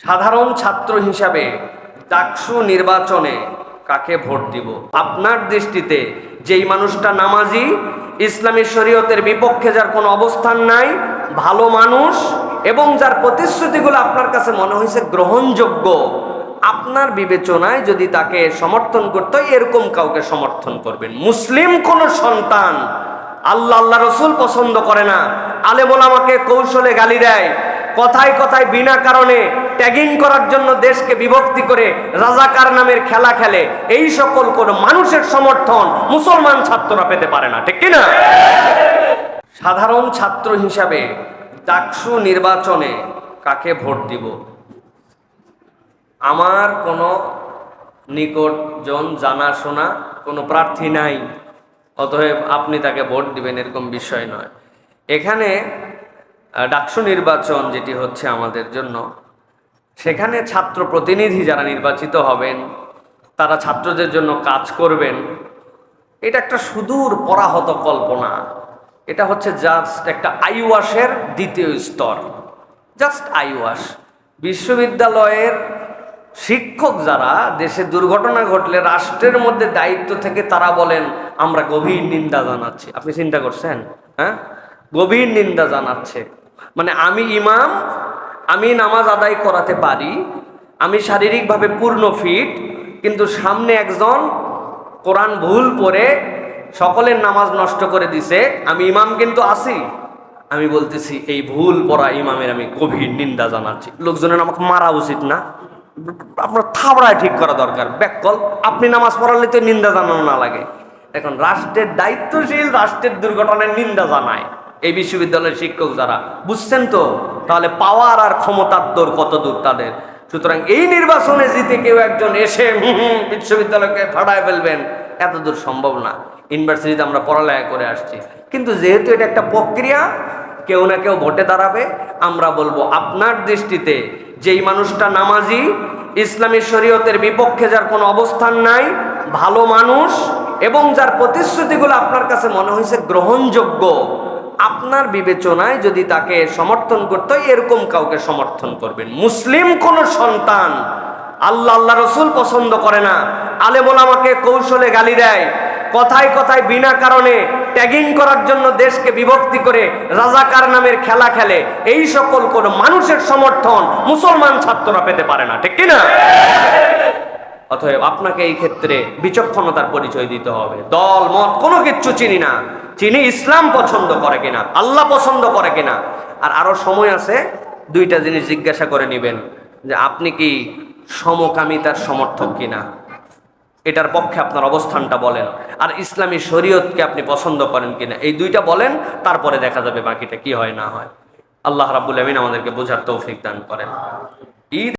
সাধারণ ছাত্র হিসাবে ডাকসু নির্বাচনে কাকে ভোট দিব? আপনার দৃষ্টিতে যেই মানুষটা নামাজি, ইসলামী শরীয়তের বিপক্ষে যার কোনো অবস্থান নাই, ভালো মানুষ এবং যার প্রতিশ্রুতিগুলো আপনার কাছে মনে হয়েছে গ্রহণযোগ্য, আপনার বিবেচনায় যদি তাকে সমর্থন করতে হয় এরকম কাউকে সমর্থন করবেন। মুসলিম কোন সন্তান আল্লাহ রসুল পছন্দ করে না, আলেম ওলামাকে কৌশলে গালি দেয়, কথায় কথায় বিনা কারণে ট্যাগিং করার জন্য দেশকে বিভক্তি করে রাজাকার নামের খেলা খেলে, এই সকল কোন মানুষের সমর্থন মুসলমান ছাত্ররা পেতে পারে না, ঠিক কিনা? সাধারণ ছাত্র হিসাবে ডাকসু নির্বাচনে কাকে ভোট দিব? আমার কোনো নিকটজন জানাশোনা কোনো প্রার্থী নাই, অতএব আপনি তাকে ভোট দিবেন এরকম বিষয় নয়। এখানে ডাকসু নির্বাচন যেটি হচ্ছে আমাদের জন্য, সেখানে ছাত্র প্রতিনিধি যারা নির্বাচিত হবেন তারা ছাত্রদের জন্য কাজ করবেন, এটা একটা সুদূর পরাহত কল্পনা। এটা হচ্ছে জাস্ট একটা আইওয়াশের দ্বিতীয় স্তর, জাস্ট আইওয়াশ। বিশ্ববিদ্যালয়ের শিক্ষক যারা দেশে দুর্ঘটনা ঘটলে রাষ্ট্রের মধ্যে দায়িত্ব থেকে তারা বলেন আমরা গভীর নিন্দা জানাচ্ছি। আপনি চিন্তা করছেন? হ্যাঁ, গভীর নিন্দা জানাচ্ছে। মানে আমি ইমাম, আমি নামাজ আদায় করাতে পারি, আমি শারীরিকভাবে পূর্ণ ফিট, কিন্তু সামনে একজন কোরআন ভুল পড়ে সকলের নামাজ নষ্ট করে দিছে, আমি ইমাম কিন্তু আছি, আমি বলতেছি এই ভুল পড়া ইমামের আমি গভীর নিন্দা জানাচ্ছি। লোকজনের আমাকে মারা উচিত না? আপনার থাবড়ায় ঠিক করা দরকার। ব্যাককল, আপনি নামাজ পড়ালে তো নিন্দা জানানো না লাগে। এখন রাষ্ট্রের দায়িত্বশীল রাষ্ট্রের দুর্ঘটনার নিন্দা জানায় এই বিশ্ববিদ্যালয়ের শিক্ষক যারা, বুঝছেন তো? তাহলে পাওয়ার আর ক্ষমতার দর কত দূর তাদের। সুতরাং এই নির্বাচনে জিতে কেউ একজন এসে বিশ্ববিদ্যালয়কে ফাটায় ফেলবেন, এত দূর সম্ভব না। ইউনিভার্সিটিতে আমরা পড়ালেখা করে আসছি, কিন্তু যেহেতু এটা একটা প্রক্রিয়া, কেউ না কেউ ভোটে দাঁড়াবে। আমরা বলবো আপনার দৃষ্টিতে যেই মানুষটা নামাজি, ইসলামী শরীয়তের বিপক্ষে যার কোনো অবস্থান নাই, ভালো মানুষ এবং যার প্রতিশ্রুতিগুলো আপনার কাছে মনে হয়েছে গ্রহণযোগ্য, আপনার বিবেচনায় যদি তাকে সমর্থন করতে হয় এরকম কাউকে সমর্থন করবেন। মুসলিম কোন সন্তান আল্লাহ রসুল পছন্দ করে না, আলেম ওলামাকে কৌশলে গালি দেয়, কথায় কথায় বিনা কারণে ট্যাগিং করার জন্য দেশকে বিভক্তি করে রাজাকার নামের খেলা খেলে, এই সকল কোন মানুষের সমর্থন মুসলমান ছাত্ররা পেতে পারে না, ঠিক কিনা? অতএব আপনাকে এই ক্ষেত্রে বিচক্ষণতার পরিচয় দিতে হবে। দল মত কোনো কিচ্ছু চিনি না, চিনি ইসলাম পছন্দ করে কিনা, আল্লাহ পছন্দ করে কিনা। আর আরো সময় আছে, দুইটা জিনিস জিজ্ঞাসা করে নেবেন যে আপনি কি সমকামিতার সমর্থক কিনা, এটার পক্ষে আপনার অবস্থানটা বলেন। আর ইসলামী শরীয়তকে আপনি পছন্দ করেন কিনা, এই দুইটা বলেন, তারপরে দেখা যাবে বাকিটা কি হয় না হয়। আল্লাহ রাব্বুল আমিন আমাদেরকে বোঝার তৌফিক দান করেন। ঈদ